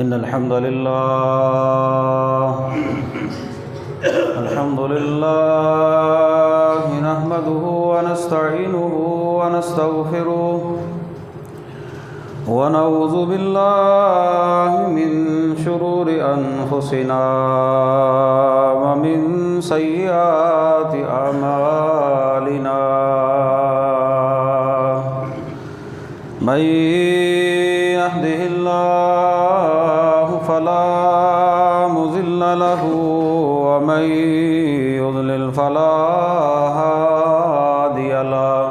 إن الحمد لله نحمده ونستعينه ونستغفره ونعوذ بالله من شرور أنفسنا ومن سيئات أعمالنا من يهده الله فلا مضل له ومن يضلل فلا هادي له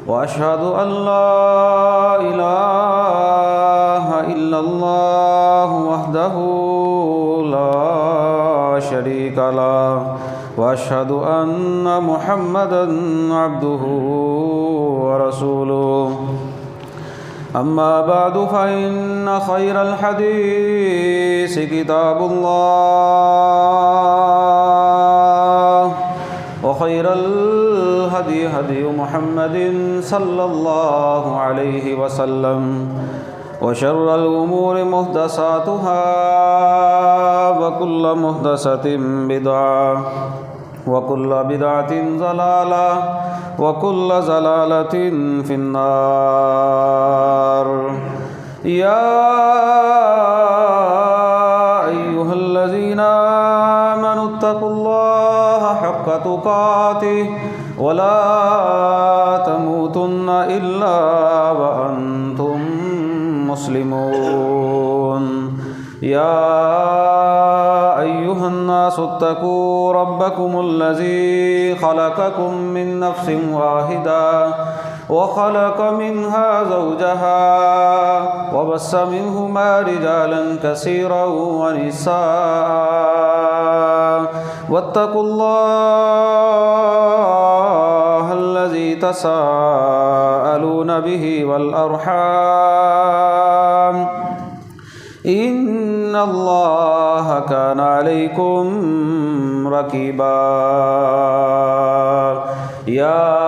وأشهد أن لا إله إلا الله وحده لا شريك له وأشهد أن محمدًا عبده ورسوله أما بعد فإن خير الحديث كتاب الله وخير الهدي هدي محمد صلى الله عليه وسلم وشر الأمور محدثاتها وكل محدثة بدعة وكل بدعة ضلالة وكل ضلالة في النار يا أيها الذين آمنوا اتقوا الله حق تقاته ولا تموتن إلا وأنتم مسلمون يا أيها الناس اتقوا ربكم الذي خلقكم من نفس واحدة وخلق منها زوجها وبث منهما رجالا كثيرا ونساء واتقوا الله الذي تساءلون به والأرحام إن الله كان عليكم رقيبا يا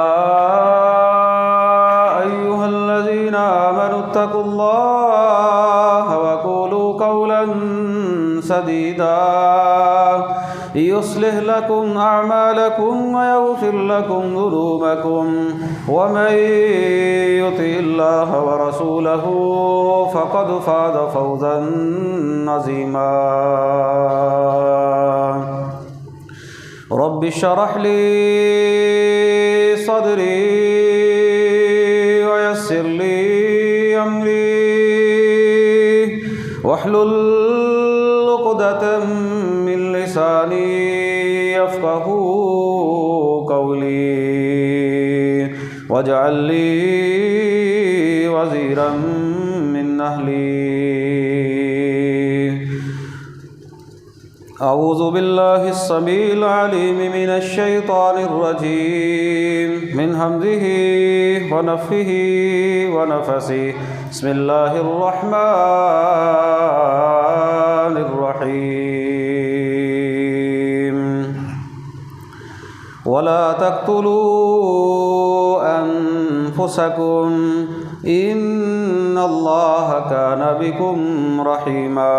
أيها الذين آمنوا اتقوا الله وقولوا قولا سديدا يصلح لكم أعمالكم ويغفر لكم ذنوبكم ومن يطع الله ورسوله فقد فاز فوزا عظيما رب اشرح لي صدري ويسر لي أمري واحلل عقدة من لساني يفقهوا قولي واجعل لي وزيرا من أهلي أعوذ بالله السميع العليم من الشيطان الرجيم من همزه ونفخه ونفثه بسم الله الرحمن الرحيم ولا تقتلوا أنفسكم إن الله كان بكم رحيما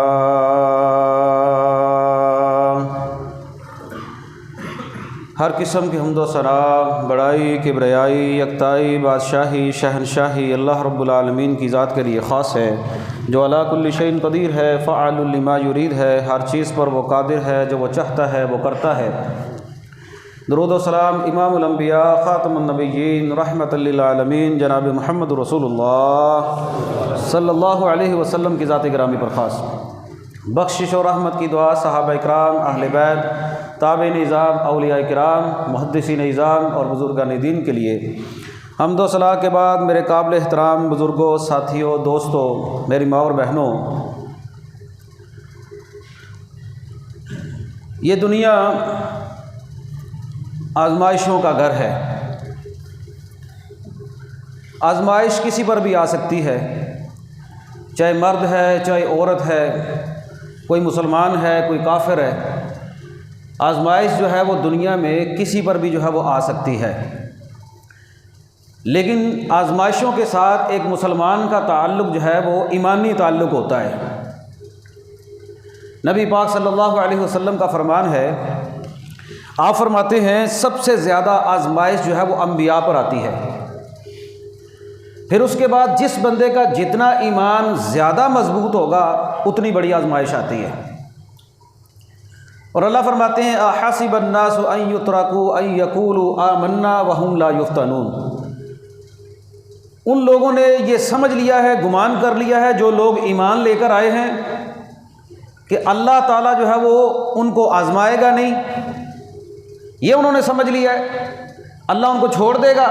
ہر قسم کی حمد و ثنا، بڑائی، کبریائی، یکتائی، بادشاہی، شہنشاہی اللہ رب العالمین کی ذات کے لیے خاص ہے، جو علی کل شیء قدیر ہے، فعال لما یرید ہے، ہر چیز پر وہ قادر ہے، جو وہ چاہتا ہے وہ کرتا ہے۔ درود و سلام امام الانبیاء خاتم النبیین رحمۃ للعالمین جناب محمد رسول اللہ صلی اللہ علیہ وسلم کی ذات گرامی پر خاص۔ بخشش و رحمت کی دعا صحابہ اکرام، اہل بیت، تابعین نظام، اولیاء کرام، محدثین نظام اور بزرگان دین کے لیے۔ حمد و ثنا کے بعد میرے قابل احترام بزرگوں، ساتھیوں، دوستوں، میری ماں اور بہنوں، یہ دنیا آزمائشوں کا گھر ہے۔ آزمائش کسی پر بھی آ سکتی ہے، چاہے مرد ہے چاہے عورت ہے، کوئی مسلمان ہے کوئی کافر ہے۔ آزمائش جو ہے وہ دنیا میں کسی پر بھی جو ہے وہ آ سکتی ہے، لیکن آزمائشوں کے ساتھ ایک مسلمان کا تعلق جو ہے وہ ایمانی تعلق ہوتا ہے۔ نبی پاک صلی اللہ علیہ وسلم کا فرمان ہے، آپ فرماتے ہیں سب سے زیادہ آزمائش جو ہے وہ انبیاء پر آتی ہے، پھر اس کے بعد جس بندے کا جتنا ایمان زیادہ مضبوط ہوگا اتنی بڑی آزمائش آتی ہے۔ اور اللہ فرماتے ہیں احسب الناس ان یترکوا ان یقولوا آمنا وهم لا یفتنون، ان لوگوں نے یہ سمجھ لیا ہے، گمان کر لیا ہے، جو لوگ ایمان لے کر آئے ہیں کہ اللہ تعالیٰ جو ہے وہ ان کو آزمائے گا نہیں، یہ انہوں نے سمجھ لیا ہے، اللہ ان کو چھوڑ دے گا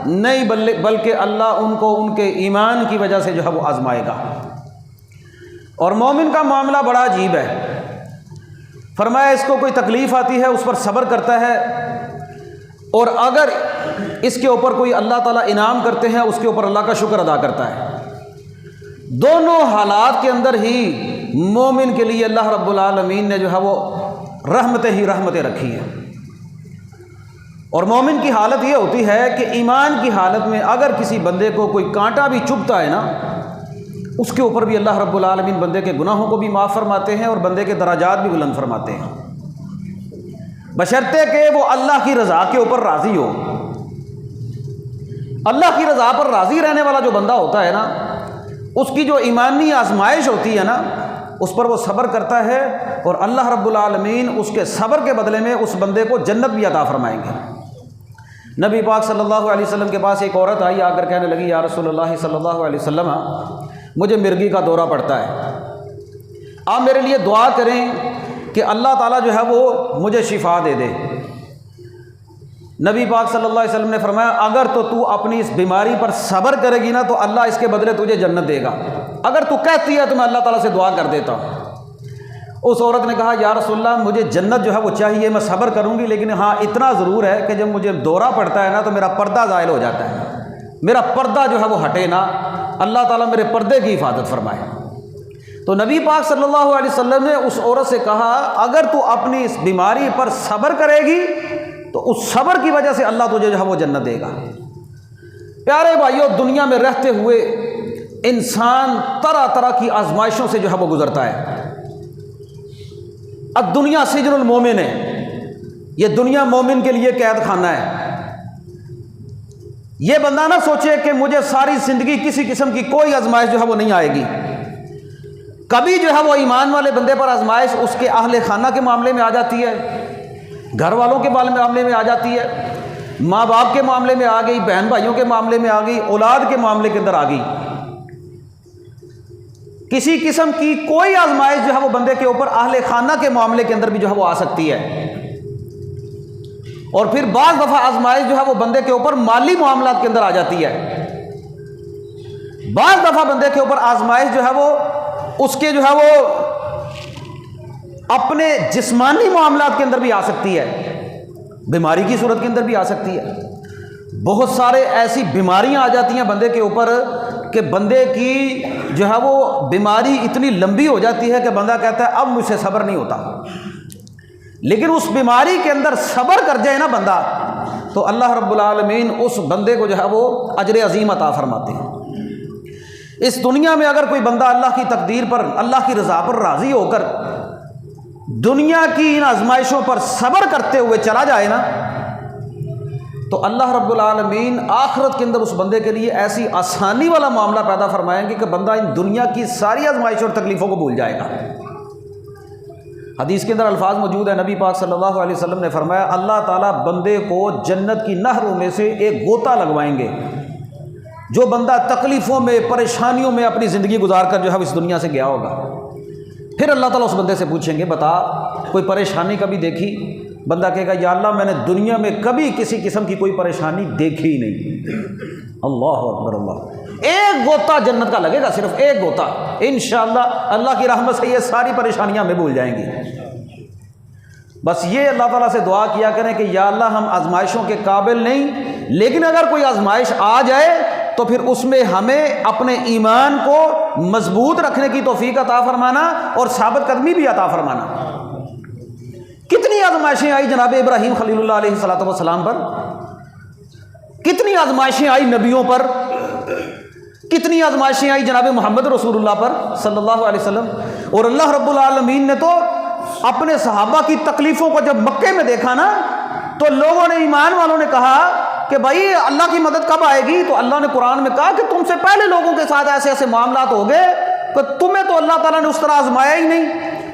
نہیں، بلکہ اللہ ان کو ان کے ایمان کی وجہ سے جو ہے وہ آزمائے گا۔ اور مومن کا معاملہ بڑا عجیب ہے، فرمایا اس کو کوئی تکلیف آتی ہے اس پر صبر کرتا ہے، اور اگر اس کے اوپر کوئی اللہ تعالیٰ انعام کرتے ہیں اس کے اوپر اللہ کا شکر ادا کرتا ہے۔ دونوں حالات کے اندر ہی مومن کے لیے اللہ رب العالمین نے جو ہے وہ رحمتیں رکھی ہیں۔ اور مومن کی حالت یہ ہوتی ہے کہ ایمان کی حالت میں اگر کسی بندے کو کوئی کانٹا بھی چبھتا ہے نا، اس کے اوپر بھی اللہ رب العالمین بندے کے گناہوں کو بھی معاف فرماتے ہیں اور بندے کے درجات بھی بلند فرماتے ہیں، بشرطے کہ وہ اللہ کی رضا کے اوپر راضی ہو۔ اللہ کی رضا پر راضی رہنے والا جو بندہ ہوتا ہے نا، اس کی جو ایمانی آزمائش ہوتی ہے نا، اس پر وہ صبر کرتا ہے، اور اللہ رب العالمین اس کے صبر کے بدلے میں اس بندے کو جنت بھی عطا فرمائیں گے۔ نبی پاک صلی اللہ علیہ وسلم کے پاس ایک عورت آئی، آ کر کہنے لگی یا رسول اللہ صلی اللہ علیہ وسلم مجھے مرگی کا دورہ پڑتا ہے، آپ میرے لیے دعا کریں کہ اللہ تعالیٰ جو ہے وہ مجھے شفا دے دے۔ نبی پاک صلی اللہ علیہ وسلم نے فرمایا اگر تو اپنی اس بیماری پر صبر کرے گی نا تو اللہ اس کے بدلے تجھے جنت دے گا، اگر تو کہتی ہے تو میں اللہ تعالیٰ سے دعا کر دیتا ہوں۔ اس عورت نے کہا یا رسول اللہ مجھے جنت جو ہے وہ چاہیے، میں صبر کروں گی، لیکن ہاں اتنا ضرور ہے کہ جب مجھے دورہ پڑتا ہے نا تو میرا پردہ زائل ہو جاتا ہے، میرا پردہ جو ہے وہ ہٹے نا، اللہ تعالیٰ میرے پردے کی حفاظت فرمائے۔ تو نبی پاک صلی اللہ علیہ وسلم نے اس عورت سے کہا اگر تو اپنی اس بیماری پر صبر کرے گی تو اس صبر کی وجہ سے اللہ تجھے جو ہے وہ جنت دے گا۔ پیارے بھائیو، دنیا میں رہتے ہوئے انسان طرح طرح کی آزمائشوں سے جو ہے وہ گزرتا ہے۔ اب دنیا سجن المومن ہے، یہ دنیا مومن کے لیے قید خانہ ہے۔ یہ بندہ نہ سوچے کہ مجھے ساری زندگی کسی قسم کی کوئی آزمائش جو ہے وہ نہیں آئے گی، کبھی جو ہے وہ ایمان والے بندے پر آزمائش اس کے اہل خانہ کے معاملے میں آ جاتی ہے، گھر والوں کے معاملے میں آ جاتی ہے، ماں باپ کے معاملے میں آ گئی، بہن بھائیوں کے معاملے میں آ گئی، اولاد کے معاملے کے اندر آ گئی۔ کسی قسم کی کوئی آزمائش جو ہے وہ بندے کے اوپر اہل خانہ کے معاملے کے اندر بھی جو ہے وہ آ سکتی ہے، اور پھر بعض دفعہ آزمائش جو ہے وہ بندے کے اوپر مالی معاملات کے اندر آ جاتی ہے، بعض دفعہ بندے کے اوپر آزمائش جو ہے وہ اس کے جو ہے وہ اپنے جسمانی معاملات کے اندر بھی آ سکتی ہے، بیماری کی صورت کے اندر بھی آ سکتی ہے۔ بہت سارے ایسی بیماریاں آ جاتی ہیں بندے کے اوپر کہ بندے کی جو ہے وہ بیماری اتنی لمبی ہو جاتی ہے کہ بندہ کہتا ہے اب مجھ سے صبر نہیں ہوتا، لیکن اس بیماری کے اندر صبر کر جائے نا بندہ تو اللہ رب العالمین اس بندے کو جو ہے وہ اجر عظیم عطا فرماتے ہیں۔ اس دنیا میں اگر کوئی بندہ اللہ کی تقدیر پر، اللہ کی رضا پر راضی ہو کر دنیا کی ان آزمائشوں پر صبر کرتے ہوئے چلا جائے نا تو اللہ رب العالمین آخرت کے اندر اس بندے کے لیے ایسی آسانی والا معاملہ پیدا فرمائیں گے کہ بندہ ان دنیا کی ساری آزمائشوں اور تکلیفوں کو بھول جائے گا۔ حدیث کے اندر الفاظ موجود ہے، نبی پاک صلی اللہ علیہ وسلم نے فرمایا اللہ تعالیٰ بندے کو جنت کی نہروں میں سے ایک غوطہ لگوائیں گے، جو بندہ تکلیفوں میں، پریشانیوں میں اپنی زندگی گزار کر جو ہے اس دنیا سے گیا ہوگا، پھر اللہ تعالیٰ اس بندے سے پوچھیں گے بتا کوئی پریشانی کبھی دیکھی؟ بندہ کہے گا یا اللہ میں نے دنیا میں کبھی کسی قسم کی کوئی پریشانی دیکھی ہی نہیں۔ اللہ اکبر، اللہ، ایک غوطہ جنت کا لگے گا، صرف ایک غوطہ، انشاءاللہ اللہ کی رحمت سے یہ ساری پریشانیاں ہمیں بھول جائیں گی۔ بس یہ اللہ تعالیٰ سے دعا کیا کریں کہ یا اللہ ہم آزمائشوں کے قابل نہیں، لیکن اگر کوئی آزمائش آ جائے تو پھر اس میں ہمیں اپنے ایمان کو مضبوط رکھنے کی توفیق عطا فرمانا اور ثابت قدمی بھی عطا فرمانا۔ کتنی آزمائشیں آئی جناب ابراہیم خلیل اللہ علیہ الصلوۃ والسلام پر، کتنی آزمائشیں آئی نبیوں پر، کتنی آزمائشیں آئی جناب محمد رسول اللہ پر صلی اللہ علیہ وسلم۔ اور اللہ رب العالمین نے تو اپنے صحابہ کی تکلیفوں کو جب مکے میں دیکھا نا تو لوگوں نے، ایمان والوں نے کہا کہ بھائی اللہ کی مدد کب آئے گی؟ تو اللہ نے قرآن میں کہا کہ تم سے پہلے لوگوں کے ساتھ ایسے ایسے معاملات ہو گئے کہ تمہیں تو اللہ تعالیٰ نے اس طرح آزمایا ہی نہیں.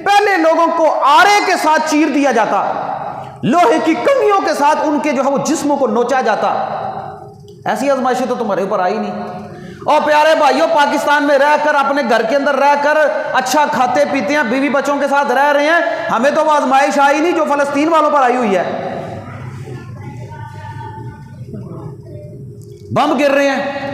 پہلے لوگوں کو آرے کے ساتھ چیر دیا جاتا، لوہے کی کنگھیوں کے ساتھ ان کے جو ہے وہ جسموں کو نوچا جاتا. ایسی آزمائشیں تو تمہارے اوپر آئی نہیں. اور پیارے بھائیوں، پاکستان میں رہ کر، اپنے گھر کے اندر رہ کر اچھا کھاتے پیتے ہیں، بیوی بچوں کے ساتھ رہ رہے ہیں، ہمیں تو وہ آزمائش آئی نہیں جو فلسطین والوں پر آئی ہوئی ہے. بم گر رہے ہیں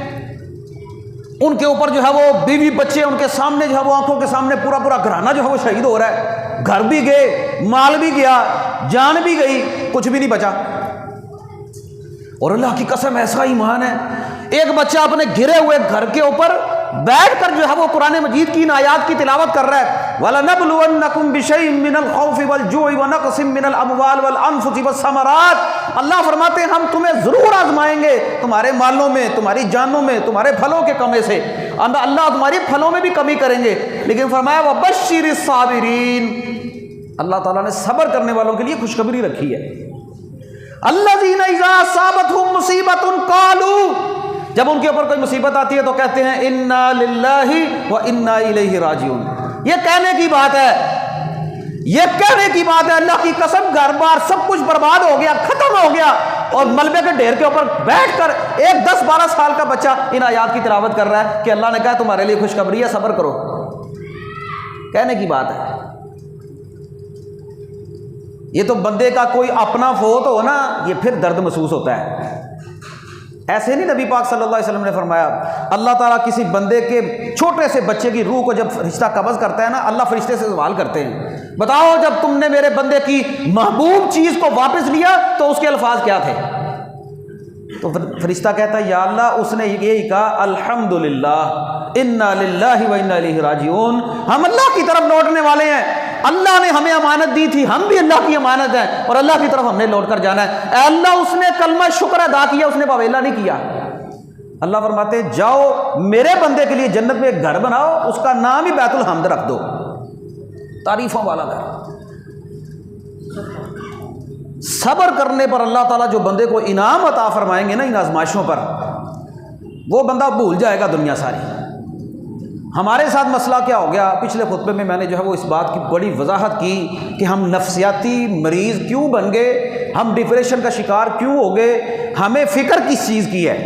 ان کے اوپر، جو ہے وہ بیوی بچے ان کے سامنے جو ہے وہ آنکھوں کے سامنے پورا پورا گھرانہ جو ہے وہ شہید ہو رہا ہے. گھر بھی گئے، مال بھی گیا، جان بھی گئی، کچھ بھی نہیں بچا. اور اللہ کی قسم ایسا ایمان ہے، ایک بچہ اپنے گرے ہوئے گھر کے اوپر بیٹھ کر جو ہے وہ قرآن مجید کی ان آیات کی تلاوت کر رہا ہے. وَلَنَبْلُوَنَّكُمْ بِشَيْءٍ مِّنَ الْخَوْفِ وَالْجُوعِ وَنَقْصٍ مِّنَ الْأَمْوَالِ وَالْأَنفُسِ وَالثَّمَرَاتِ. اللہ فرماتے ہیں ہم تمہیں ضرور آزمائیں گے، تمہارے مالوں میں، تمہاری جانوں میں، تمہارے پھلوں کے کمی سے. اللہ تمہاری پھلوں میں بھی کمی کریں گے. لیکن فرمایا وَبَشِّرِ الصَّابِرِينَ، اللہ تعالیٰ نے صبر کرنے والوں کے لیے خوشخبری رکھی ہے. الَّذِينَ إِذَا أَصَابَتْهُم مُّصِيبَةٌ قَالُوا، جب ان کے اوپر کوئی مصیبت آتی ہے تو کہتے ہیں انا للہ و انا الیہ راجعون. یہ کہنے کی بات ہے، یہ کہنے کی بات ہے. اللہ کی قسم گھر بار سب کچھ برباد ہو گیا، ختم ہو گیا، اور ملبے کے ڈھیر کے اوپر بیٹھ کر ایک 10-12 سال کا بچہ ان آیات کی تلاوت کر رہا ہے کہ اللہ نے کہا تمہارے لیے خوشخبری ہے، صبر کرو. کہنے کی بات ہے. یہ تو بندے کا کوئی اپنا فوت ہو نا، یہ پھر درد محسوس ہوتا ہے. ایسے نہیں نبی پاک صلی اللہ علیہ وسلم نے فرمایا، اللہ تعالیٰ کسی بندے کے چھوٹے سے بچے کی روح کو جب فرشتہ قبض کرتا ہے نا، اللہ فرشتے سے سوال کرتے ہیں بتاؤ جب تم نے میرے بندے کی محبوب چیز کو واپس لیا تو اس کے الفاظ کیا تھے؟ تو فرشتہ کہتا ہے یا اللہ اس نے یہی کہا الحمدللہ انا للہ و انا الیہ راجعون، ہم اللہ کی طرف لوٹنے والے ہیں، اللہ نے ہمیں امانت دی تھی، ہم بھی اللہ کی امانت ہیں اور اللہ کی طرف ہم نے لوٹ کر جانا ہے. اے اللہ اس نے کلمہ شکر ادا کیا، اس نے واویلا نہیں کیا. اللہ فرماتے ہیں جاؤ میرے بندے کے لیے جنت میں ایک گھر بناؤ، اس کا نام ہی بیت الحمد رکھ دو، تعریفوں والا گھر. صبر کرنے پر اللہ تعالیٰ جو بندے کو انعام عطا فرمائیں گے نا ان آزمائشوں پر، وہ بندہ بھول جائے گا دنیا ساری. ہمارے ساتھ مسئلہ کیا ہو گیا؟ پچھلے خطبے میں نے جو ہے وہ اس بات کی بڑی وضاحت کی کہ ہم نفسیاتی مریض کیوں بن گئے، ہم ڈپریشن کا شکار کیوں ہو گئے. ہمیں فکر کس چیز کی ہے؟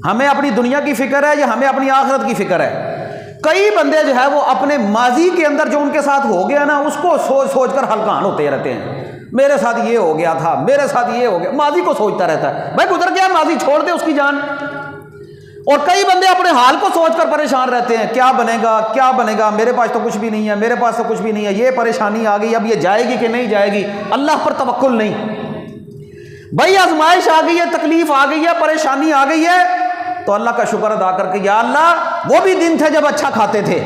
ہمیں اپنی دنیا کی فکر ہے یا ہمیں اپنی آخرت کی فکر ہے؟ کئی بندے جو ہے وہ اپنے ماضی کے اندر جو ان کے ساتھ ہو گیا نا اس کو سوچ سوچ کر ہلکان ہوتے رہتے ہیں. میرے ساتھ یہ ہو گیا تھا، میرے ساتھ یہ ہو گیا، ماضی کو سوچتا رہتا ہے. بھائی گزر گیا ماضی، چھوڑ دے اس کی جان. اور کئی بندے اپنے حال کو سوچ کر پریشان رہتے ہیں، کیا بنے گا کیا بنے گا، میرے پاس تو کچھ بھی نہیں ہے، میرے پاس تو کچھ بھی نہیں ہے، یہ پریشانی آ گئی، اب یہ جائے گی کہ نہیں جائے گی، اللہ پر توکل نہیں. بھائی آزمائش آ گئی ہے، تکلیف آ گئی ہے، پریشانی آ گئی ہے تو اللہ کا شکر ادا کر کے یا اللہ وہ بھی دن تھے جب اچھا کھاتے تھے،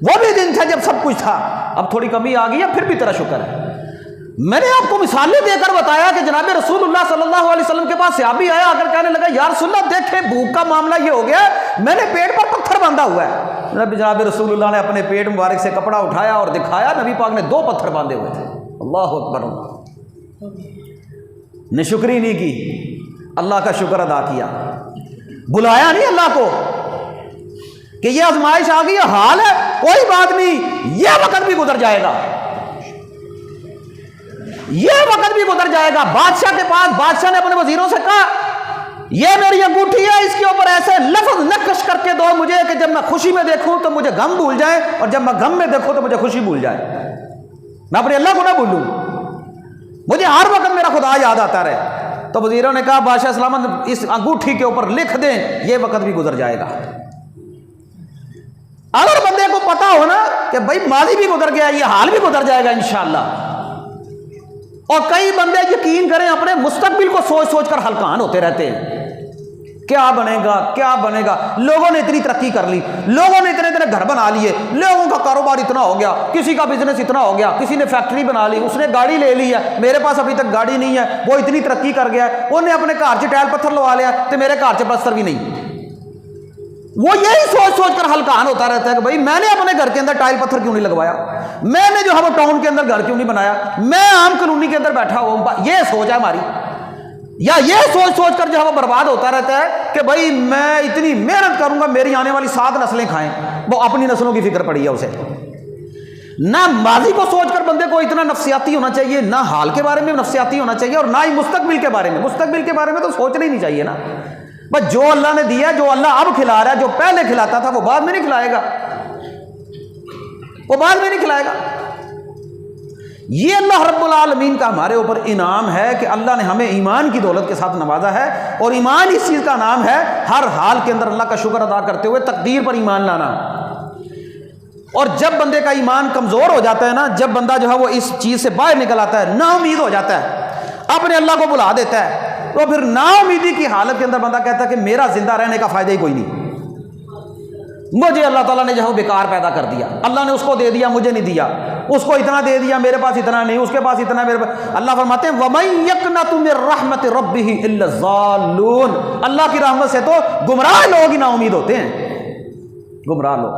وہ بھی دن تھے جب سب کچھ تھا، اب تھوڑی کمی آ گئی ہے پھر بھی تیرا شکر ہے. میں نے آپ کو مثالیں دے کر بتایا کہ جناب رسول اللہ صلی اللہ علیہ وسلم کے پاس صحابی آیا، آ کر کہنے لگا یا رسول اللہ دیکھیں بھوک کا معاملہ یہ ہو گیا، میں نے پیٹ پر پتھر باندھا ہوا ہے. جناب رسول اللہ نے اپنے پیٹ مبارک سے کپڑا اٹھایا اور دکھایا، نبی پاک نے 2 پتھر باندھے ہوئے تھے. اللہ اکبر. نے شکری نہیں کی، اللہ کا شکر ادا کیا، بلایا نہیں اللہ کو کہ یہ آزمائش آ گئی، حال ہے کوئی بات نہیں، یہ وقت بھی گزر جائے گا، یہ وقت بھی گزر جائے گا. بادشاہ کے پاس بادشاہ نے اپنے وزیروں سے کہا یہ میری انگوٹھی ہے، اس کے اوپر ایسے لفظ نقش کر کے دو مجھے کہ جب میں خوشی میں دیکھوں تو مجھے غم بھول جائے اور جب میں غم میں دیکھوں تو مجھے خوشی بھول جائے، میں اپنے اللہ کو نہ بھولوں، مجھے ہر وقت میرا خدا یاد آتا رہے. تو وزیروں نے کہا بادشاہ سلامت اس انگوٹھی کے اوپر لکھ دیں یہ وقت بھی گزر جائے گا. اگر بندے کو پتا ہو نا کہ بھائی ماضی بھی گزر گیا، یہ حال بھی گزر جائے گا انشاءاللہ. اور کئی بندے یقین کریں اپنے مستقبل کو سوچ سوچ کر ہلکان ہوتے رہتے ہیں، کیا بنے گا کیا بنے گا. لوگوں نے اتنی ترقی کر لی، لوگوں نے اتنے گھر بنا لیے، لوگوں کا کاروبار اتنا ہو گیا، کسی کا بزنس اتنا ہو گیا، کسی نے فیکٹری بنا لی، اس نے گاڑی لے لی ہے، میرے پاس ابھی تک گاڑی نہیں ہے، وہ اتنی ترقی کر گیا ہے، انہیں اپنے گھر 'چ ٹائل پتھر لوا لیا تو میرے گھر 'چ پلستر بھی نہیں. وہ یہی سوچ سوچ کر ہلکان ہوتا رہتا ہے کہ بھائی میں نے اپنے گھر کے اندر ٹائل پتھر کیوں نہیں لگوایا، میں نے جو ہے وہ ٹاؤن کے اندر گھر کیوں نہیں بنایا، میں عام کالونی کے اندر بیٹھا ہوا، یہ سوچ ہے ہماری. یا یہ سوچ سوچ کر جو ہے وہ برباد ہوتا رہتا ہے کہ بھائی میں اتنی محنت کروں گا میری آنے والی 7 نسلیں کھائیں. وہ اپنی نسلوں کی فکر پڑی ہے اسے. نہ ماضی کو سوچ کر بندے کو اتنا نفسیاتی ہونا چاہیے، نہ حال کے بارے میں نفسیاتی ہونا چاہیے، اور نہ ہی مستقبل کے بارے میں. مستقبل کے بارے میں تو سوچنا ہی نہیں چاہیے نا. بس جو اللہ نے دیا، جو اللہ اب کھلا رہا ہے، جو پہلے کھلاتا تھا وہ بعد میں نہیں کھلائے گا، وہ بعد میں نہیں کھلائے گا. یہ اللہ رب العالمین کا ہمارے اوپر انعام ہے کہ اللہ نے ہمیں ایمان کی دولت کے ساتھ نوازا ہے. اور ایمان اس چیز کا نام ہے ہر حال کے اندر اللہ کا شکر ادا کرتے ہوئے تقدیر پر ایمان لانا. اور جب بندے کا ایمان کمزور ہو جاتا ہے نا، جب بندہ جو ہے وہ اس چیز سے باہر نکل آتا ہے، نا امید ہو جاتا ہے، اپنے اللہ کو بلا دیتا ہے، تو پھر نا امیدی کی حالت کے اندر بندہ کہتا ہے کہ میرا زندہ رہنے کا فائدہ ہی کوئی نہیں، مجھے اللہ تعالیٰ نے جو ہے بیکار پیدا کر دیا، اللہ نے اس کو دے دیا مجھے نہیں دیا، اس کو اتنا دے دیا میرے پاس اتنا نہیں، اس کے پاس اتنا میرے پاس. اللہ فرماتے ہیں وَمَن يَقْنَطُ مِن رَحْمَتِ رَبِّهِ إِلَّا الضَّالُّونَ. اللہ کی رحمت سے تو گمراہ لوگ ہی نا امید ہوتے ہیں، گمراہ لوگ.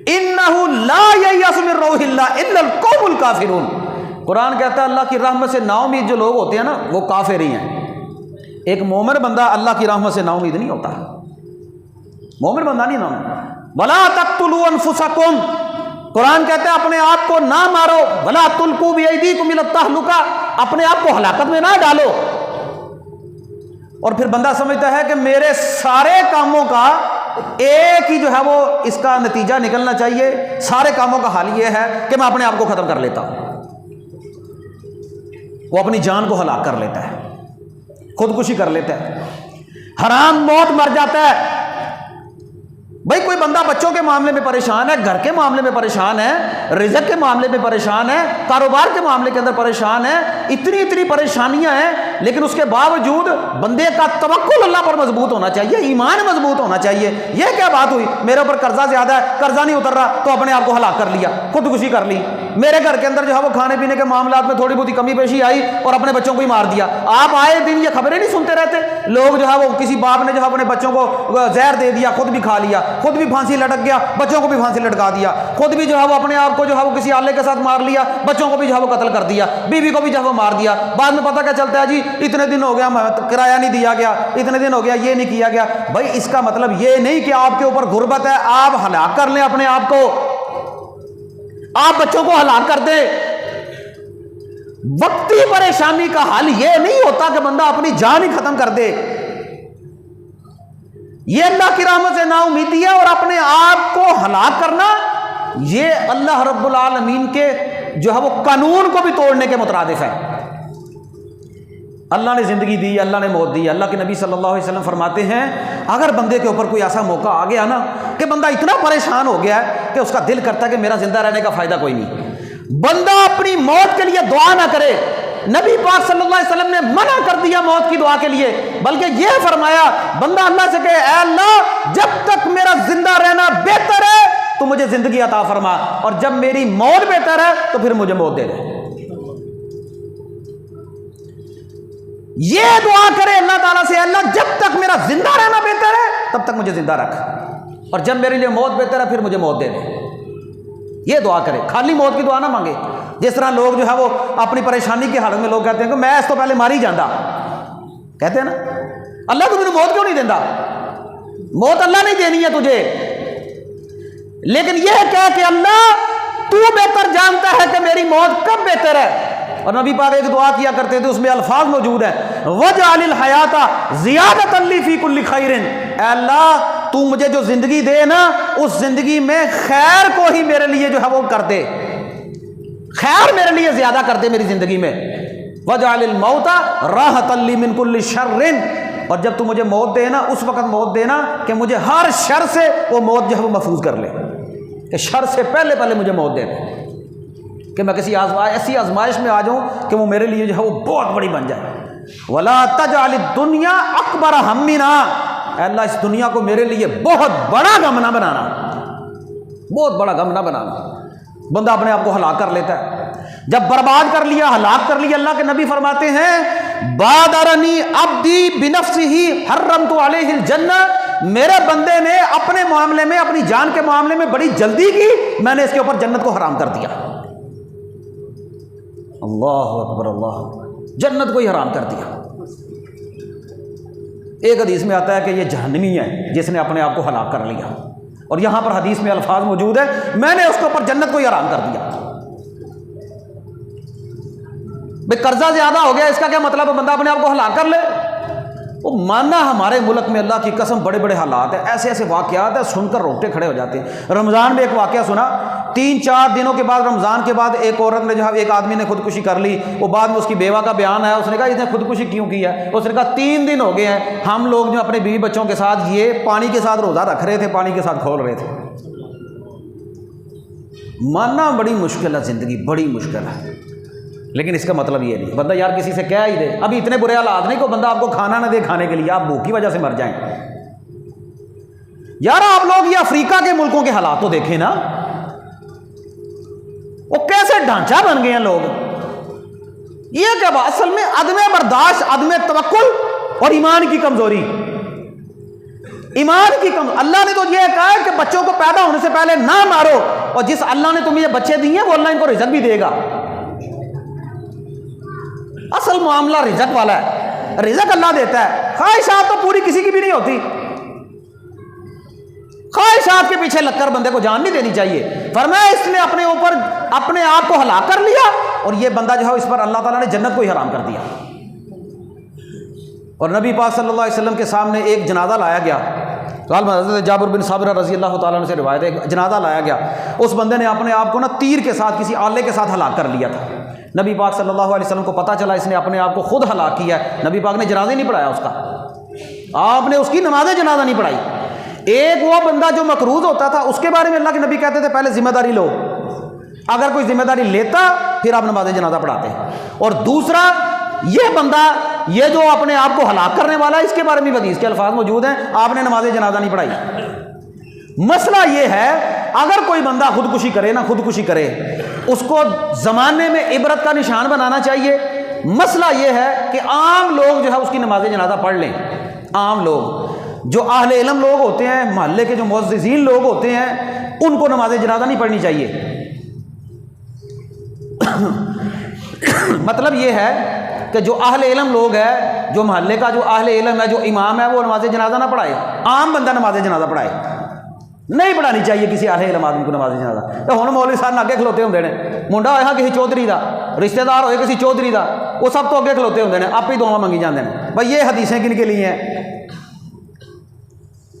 إِنَّهُ لَا يَيْأَسُ مِن رَّوْحِ اللَّهِ إِلَّا الْقَوْمُ الْكَافِرُونَ. قرآن کہتا ہے اللہ کی رحمت سے نا امید جو لوگ ہوتے ہیں نا وہ کافر ہی ہیں. ایک مومن بندہ اللہ کی رحمت سے نا امید نہیں ہوتا، مومن بندہ نہیں نا امید. وَلَا تَقْتُلُوا أَنفُسَكُمْ. قرآن کہتا ہے اپنے آپ کو نہ مارو. وَلَا تُلْقُوا بِأَيْدِيكُمْ إِلَى التَّهْلُكَةِ. اپنے آپ کو ہلاکت میں نہ ڈالو. اور پھر بندہ سمجھتا ہے کہ میرے سارے کاموں کا ایک ہی جو ہے وہ اس کا نتیجہ نکلنا چاہیے، سارے کاموں کا حال یہ ہے کہ میں اپنے آپ کو ختم کر لیتا ہوں. وہ اپنی جان کو ہلاک کر لیتا ہے، خودکشی کر لیتا ہے، حرام موت مر جاتا ہے. بھائی کوئی بندہ بچوں کے معاملے میں پریشان ہے، گھر کے معاملے میں پریشان ہے، رزق کے معاملے میں پریشان ہے، کاروبار کے معاملے کے اندر پریشان ہے، اتنی پریشانیاں ہیں، لیکن اس کے باوجود بندے کا توکل اللہ پر مضبوط ہونا چاہیے، ایمان مضبوط ہونا چاہیے. یہ کیا بات ہوئی، میرے اوپر قرضہ زیادہ ہے، قرضہ نہیں اتر رہا تو اپنے آپ کو ہلاک کر لیا، خودکشی کر لی. میرے گھر کے اندر جو ہے وہ کھانے پینے کے معاملات میں تھوڑی بہت کمی بیشی آئی اور اپنے بچوں کو ہی مار دیا. آپ آئے دن یہ خبریں نہیں سنتے رہتے، لوگ جو ہے وہ کسی باپ نے جو ہے اپنے بچوں کو زہر دے دیا، خود بھی کھا لیا، خود بھی پھانسی لٹک گیا، بچوں کو بھی پھانسی لٹکا دیا، خود بھی جو ہے وہ اپنے آپ کو جو ہے وہ کسی آلے کے ساتھ مار لیا، بچوں کو بھی جو ہے وہ قتل کر دیا، بیوی کو بھی جو ہے وہ مار دیا. بعد میں پتہ کیا چلتا ہے جی اتنے دن ہو گیا کرایہ نہیں دیا گیا، اتنے دن ہو گیا یہ نہیں کیا گیا. بھائی اس کا مطلب یہ نہیں کہ آپ کے اوپر غربت ہے آپ ہلاک کر لیں اپنے آپ کو، آپ بچوں کو ہلاک کر دیں. وقتی پریشانی کا حل یہ نہیں ہوتا کہ بندہ اپنی جان ہی ختم کر دے. یہ اللہ کی رحمت سے نا امیدی ہے، اور اپنے آپ کو ہلاک کرنا یہ اللہ رب العالمین کے جو ہے وہ قانون کو بھی توڑنے کے مترادف ہے. اللہ نے زندگی دی، اللہ نے موت دی. اللہ کے نبی صلی اللہ علیہ وسلم فرماتے ہیں اگر بندے کے اوپر کوئی ایسا موقع آ گیا نا کہ بندہ اتنا پریشان ہو گیا ہے کہ اس کا دل کرتا ہے کہ میرا زندہ رہنے کا فائدہ کوئی نہیں، بندہ اپنی موت کے لیے دعا نہ کرے. نبی پاک صلی اللہ علیہ وسلم نے منع کر دیا موت کی دعا کے لیے، بلکہ یہ فرمایا بندہ اللہ سے کہے اے اللہ جب تک میرا زندہ رہنا بہتر ہے تو مجھے زندگی عطا فرما، اور جب میری موت بہتر ہے تو پھر مجھے موت دے دے. یہ دعا کرے اللہ تعالیٰ سے اللہ جب تک میرا زندہ رہنا بہتر ہے تب تک مجھے زندہ رکھ، اور جب میرے لیے موت بہتر ہے پھر مجھے موت دے دے. یہ دعا کرے، خالی موت کی دعا نہ مانگے. جس طرح لوگ جو ہے وہ اپنی پریشانی کی حالت میں لوگ کہتے ہیں کہ میں اس تو پہلے مار ہی جانا، کہتے ہیں نا اللہ تو مجھے موت کیوں نہیں دینا، موت اللہ نہیں دینی ہے تجھے. لیکن یہ کہہ کہ اللہ تو بہتر جانتا ہے کہ میری موت کب بہتر ہے. اور نبی پاک ایک دعا کیا کرتے تھے، اس میں الفاظ موجود ہیں وَجْعَلِ الْحَيَاةَ زِيَادَةً لِّي فِي كُلِّ خَيْرٍ. اے اللہ تو مجھے جو زندگی دے نا اس زندگی میں خیر کو ہی میرے لیے جو ہے وہ کر دے، خیر میرے لیے زیادہ کر دے میری زندگی میں. وَجْعَلِ الْمَوْتَ رَاحَةً لِّي مِن كُلِّ شَرٍ. اور جب تو مجھے موت دے نا اس وقت موت دینا کہ مجھے ہر شر سے وہ موت جو ہے وہ محفوظ کر لے، کہ شر سے پہلے مجھے موت دے دے، کہ میں کسی ایسی آزمائش میں آ جاؤں کہ وہ میرے لیے جو ہے وہ بہت بڑی بن جائے. وَلَا تَجْعَلِ الدُّنْيَا أَكْبَرَ هَمِّنَا. اے اللہ اس دنیا کو میرے لیے بہت بڑا غم نہ بنانا، بہت بڑا غم نہ بنانا. بندہ اپنے آپ کو ہلاک کر لیتا ہے. جب برباد کر لیا، ہلاک کر لیا، اللہ کے نبی فرماتے ہیں بادرنی عبدی بنفسہ حرمت علیہ الجنہ. میرے بندے نے اپنے معاملے میں، اپنی جان کے معاملے میں بڑی جلدی کی، میں نے اس کے اوپر جنت کو حرام کر دیا۔ اللہ اکبر، اللہ اکبر، جنت کو ہی حرام کر دیا۔ ایک حدیث میں آتا ہے کہ یہ جہنمی ہے جس نے اپنے آپ کو ہلاک کر لیا، اور یہاں پر حدیث میں الفاظ موجود ہے میں نے اس کے اوپر جنت کو ہی حرام کر دیا۔ بھئی قرضہ زیادہ ہو گیا، اس کا کیا مطلب ہے بندہ اپنے آپ کو ہلاک کر لے؟ وہ ماننا ہمارے ملک میں اللہ کی قسم بڑے بڑے حالات ہیں، ایسے ایسے واقعات ہیں سن کر روٹے کھڑے ہو جاتے ہیں۔ رمضان میں ایک واقعہ سنا، 3-4 دنوں کے بعد، رمضان کے بعد ایک عورت نے ایک آدمی نے خودکشی کر لی، وہ بعد میں اس کی بیوہ کا بیان آیا، اس نے کہا اس نے خودکشی کیوں کی ہے؟ اس نے کہا 3 دن ہو گئے ہیں ہم لوگ جو اپنے بیوی بچوں کے ساتھ یہ پانی کے ساتھ روزہ رکھ رہے تھے، پانی کے ساتھ کھول رہے تھے۔ ماننا بڑی مشکل ہے، زندگی بڑی مشکل ہے، لیکن اس کا مطلب یہ نہیں بندہ یار کسی سے کہہ ہی دے۔ ابھی اتنے برے حالات نہیں کہ بندہ آپ کو کھانا نہ دے کھانے کے لیے، آپ بھوک کی وجہ سے مر جائیں۔ یار آپ لوگ یہ افریقہ کے ملکوں کے حالات تو دیکھیں نا، وہ کیسے ڈھانچہ بن گئے ہیں لوگ۔ یہ کیا بات، اصل میں عدم برداشت، عدم توکل اور ایمان کی کمزوری۔ ایمان کی اللہ نے تو یہ کہا ہے کہ بچوں کو پیدا ہونے سے پہلے نہ مارو، اور جس اللہ نے تمہیں یہ بچے دیے وہ اللہ ان کو رزق بھی دے گا۔ اصل معاملہ رزق والا ہے، رزق اللہ دیتا ہے، خواہشات تو پوری کسی کی بھی نہیں ہوتی۔ خواہشات کے پیچھے لگ کر بندے کو جان نہیں دینی چاہیے۔ فرمایا اس نے اپنے اوپر اپنے آپ کو ہلاک کر لیا، اور یہ بندہ جو ہے اس پر اللہ تعالیٰ نے جنت کو ہی حرام کر دیا۔ اور نبی پاک صلی اللہ علیہ وسلم کے سامنے ایک جنازہ لایا گیا، حضرت جابر بن ثابت رضی اللہ تعالیٰ عنہ سے روایت ہے، جنازہ لایا گیا، اس بندے نے اپنے آپ کو تیر کے ساتھ کسی آلے کے ساتھ ہلاک کر لیا تھا۔ نبی پاک صلی اللہ علیہ وسلم کو پتہ چلا اس نے اپنے آپ کو خود ہلاک کیا ہے، نبی پاک نے جنازہ نہیں پڑھایا اس کا، آپ نے اس کی نماز جنازہ نہیں پڑھائی۔ ایک وہ بندہ جو مقروض ہوتا تھا اس کے بارے میں اللہ کے نبی کہتے تھے پہلے ذمہ داری لو، اگر کوئی ذمہ داری لیتا پھر آپ نماز جنازہ پڑھاتے۔ اور دوسرا یہ بندہ یہ جو اپنے آپ کو ہلاک کرنے والا ہے، اس کے بارے میں حدیث کے الفاظ موجود ہیں، آپ نے نماز جنازہ نہیں پڑھائی۔ مسئلہ یہ ہے اگر کوئی بندہ خودکشی کرے نا، خودکشی کرے، اس کو زمانے میں عبرت کا نشان بنانا چاہیے۔ مسئلہ یہ ہے کہ عام لوگ جو ہے اس کی نماز جنازہ پڑھ لیں، عام لوگ جو اہل علم لوگ ہوتے ہیں، محلے کے جو معززین لوگ ہوتے ہیں، ان کو نماز جنازہ نہیں پڑھنی چاہیے۔ مطلب یہ ہے کہ جو اہل علم لوگ ہیں، جو محلے کا جو اہل علم ہے، جو امام ہے، وہ نماز جنازہ نہ پڑھائے، عام بندہ نماز جنازہ پڑھائے، نہیں پڑھانی چاہیے کسی اہل علم آدمی کو نماز جنازہ۔ تو ہن مولوی صاحب اگے کھلوتے ہوندے نے، منڈا ہویا کسی چودھری دا، رشتہ دار ہوئے کسی چودھری دا، وہ سب تو اگے کھلوتے ہوندے نے، آپ ہی دعا منگی جاندے ہیں۔ بھائی یہ حدیثیں کن کے لیے ہیں؟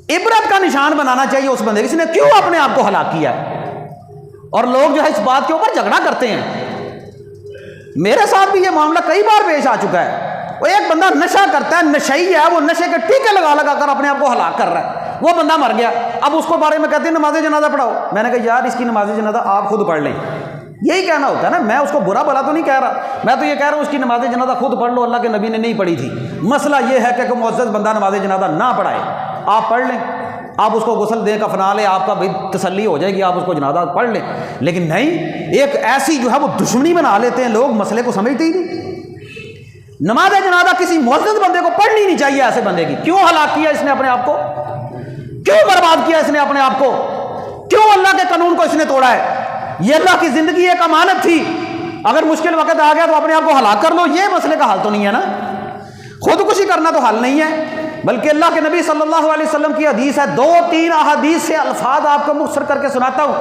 عبرت کا نشان بنانا چاہیے اس بندے، کس نے کیوں اپنے آپ کو ہلاک کیا ہے، اور لوگ جو ہے اس بات کے اوپر جھگڑا کرتے ہیں۔ میرے ساتھ بھی یہ معاملہ کئی بار پیش آ چکا ہے، وہ ایک بندہ نشہ کرتا ہے، نشئی ہے، وہ نشے کے ٹیکے لگا لگا کر اپنے آپ کو ہلاک کر رہا ہے، وہ بندہ مر گیا، اب اس کو بارے میں کہتے ہیں نماز جنازہ پڑھاؤ۔ میں نے کہا یار اس کی نماز جنازہ آپ خود پڑھ لیں، یہی کہنا ہوتا ہے نا، میں اس کو برا بھلا تو نہیں کہہ رہا، میں تو یہ کہہ رہا ہوں اس کی نماز جنازہ خود پڑھ لو، اللہ کے نبی نے نہیں پڑھی تھی۔ مسئلہ یہ ہے کہ کوئی معزز بندہ نماز جنازہ نہ پڑھائے، آپ پڑھ لیں، آپ اس کو غسل دیں، کفنا لیں، آپ کا بھی تسلی ہو جائے گی، آپ اس کو جنازہ پڑھ لیں۔ لیکن نہیں، ایک ایسی جو ہے وہ دشمنی بنا لیتے ہیں لوگ، مسئلے کو سمجھتے ہی نہیں۔ نماز جنازہ کسی معزز بندے کو پڑھنی نہیں چاہیے، ایسے بندے کی کیوں ہلاک کیا اس نے اپنے آپ کو، کیوں برباد کیا اس نے اپنے آپ کو، کیوں اللہ کے قانون کو اس نے توڑا ہے؟ یہ اللہ کی زندگی ایک امانت تھی، اگر مشکل وقت آ گیا تو اپنے آپ کو ہلاک کر لو، یہ مسئلے کا حل تو نہیں ہے نا، خودکشی کرنا تو حل نہیں ہے۔ بلکہ اللہ کے نبی صلی اللہ علیہ وسلم کی حدیث ہے، 2-3 احادیث سے الفاظ آپ کو مختصر کر کے سناتا ہوں۔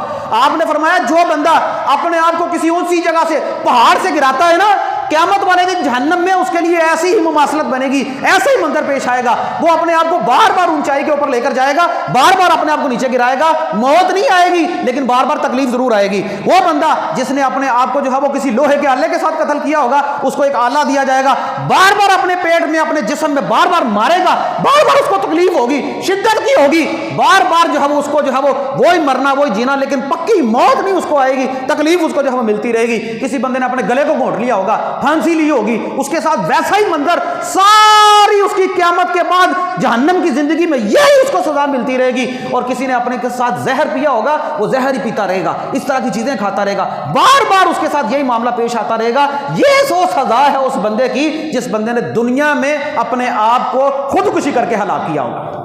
آپ نے فرمایا جو بندہ اپنے آپ کو کسی اونچی جگہ سے پہاڑ سے گراتا ہے نا، قیامت والے دن جہنم میں اس کے لیے ایسی ہی مماثلت بنے گی، ایسا ہی منظر پیش آئے گا، وہ اپنے آپ کو بار بار اونچائی کے اوپر لے کر جائے گا، بار بار اپنے آپ کو نیچے گرائے گا، موت نہیں آئے گی لیکن بار بار تکلیف ضرور آئے گی۔ وہ بندہ جس نے اپنے آپ کو جو ہے وہ کسی لوہے کے آلے کے ساتھ قتل کیا ہوگا، اس کو ایک آلہ دیا جائے گا، بار بار اپنے پیٹ میں اپنے جسم میں بار بار مارے گا، بار بار اس کو تکلیف ہوگی، شدت کی ہوگی، بار بار جو ہے وہ اس کو جو ہے وہی مرنا وہی جینا، لیکن پکی موت نہیں اس کو آئے گی، تکلیف اس کو جو ہے وہ ملتی رہے گی۔ کسی بندے نے اپنے گلے کو گھونٹ لیا ہوگا، پھانسی لی ہوگی، اس کے ساتھ ویسا ہی منظر ساری اس کی قیامت کے بعد جہنم کی زندگی میں یہی اس کو سزا ملتی رہے گی۔ اور کسی نے اپنے کے ساتھ زہر پیا ہوگا، وہ زہر ہی پیتا رہے گا، اس طرح کی چیزیں کھاتا رہے گا، بار بار اس کے ساتھ یہی معاملہ پیش آتا رہے گا۔ یہ سو سزا ہے اس بندے کی جس بندے نے دنیا میں اپنے آپ کو خودکشی کر کے ہلاک کیا ہوگا۔